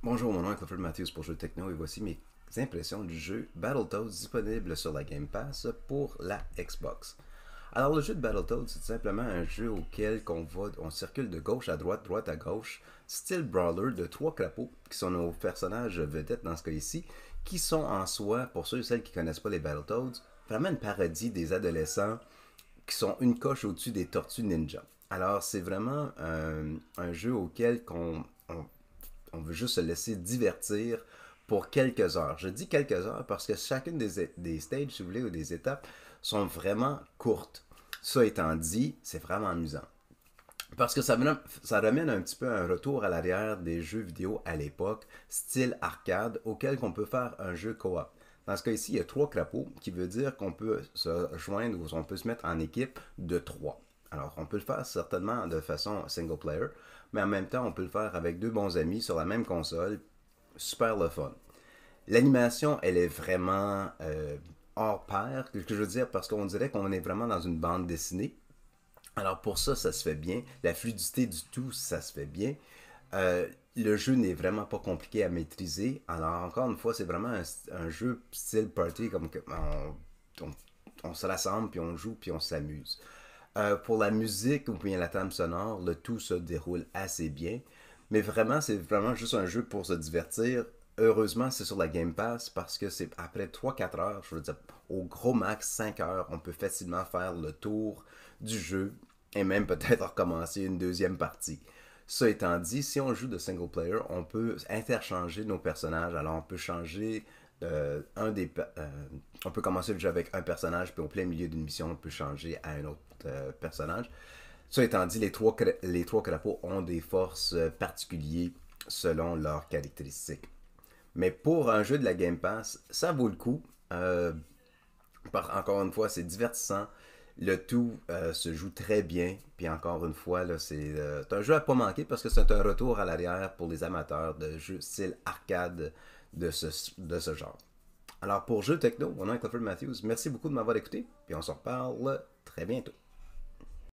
Bonjour, mon nom est Clifford Matthews pour Jeux Techno et voici mes impressions du jeu Battletoads disponible sur la Game Pass pour la Xbox. Alors le jeu de Battletoads, c'est tout simplement un jeu auquel on circule de gauche à droite, droite à gauche, style brawler de trois crapauds qui sont nos personnages vedettes dans ce cas ici, qui sont en soi, pour ceux et celles qui connaissent pas les Battletoads, vraiment une parodie des adolescents qui sont une coche au-dessus des tortues ninja. Alors c'est vraiment un jeu auquel on veut juste se laisser divertir pour quelques heures. Je dis quelques heures parce que chacune des stages, si vous voulez, ou des étapes, sont vraiment courtes. Ça étant dit, c'est vraiment amusant. Parce que ça ramène un petit peu un retour à l'arrière des jeux vidéo à l'époque, style arcade, auquel on peut faire un jeu coop. Dans ce cas-ci, il y a trois crapauds, qui veut dire qu'on peut se joindre ou on peut se mettre en équipe de trois. Alors, on peut le faire certainement de façon single player, mais en même temps, on peut le faire avec deux bons amis sur la même console. Super le fun. L'animation, elle est vraiment hors pair, que je veux dire, parce qu'on dirait qu'on est vraiment dans une bande dessinée. Alors pour ça, ça se fait bien. La fluidité du tout, ça se fait bien. Le jeu n'est vraiment pas compliqué à maîtriser. Alors encore une fois, c'est vraiment un jeu style party, comme que on se rassemble, puis on joue, puis on s'amuse. Pour la musique ou bien la trame sonore, le tout se déroule assez bien. Mais vraiment, c'est vraiment juste un jeu pour se divertir. Heureusement, c'est sur la Game Pass parce que c'est après 3-4 heures, je veux dire, au gros max 5 heures, on peut facilement faire le tour du jeu et même peut-être recommencer une deuxième partie. Ça étant dit, si on joue de single player, on peut interchanger nos personnages. Alors on peut changer on peut commencer le jeu avec un personnage, puis au plein milieu d'une mission, on peut changer à un autre personnage. Ça étant dit, les trois crapauds ont des forces particulières selon leurs caractéristiques. Mais pour un jeu de la Game Pass, ça vaut le coup. Encore une fois, c'est divertissant. Le tout se joue très bien. Puis encore une fois, là, c'est un jeu à pas manquer parce que c'est un retour à l'arrière pour les amateurs de jeux style arcade de ce genre. Alors pour Jeux Techno, mon nom est Clifford Matthews. Merci beaucoup de m'avoir écouté. Puis on se reparle très bientôt.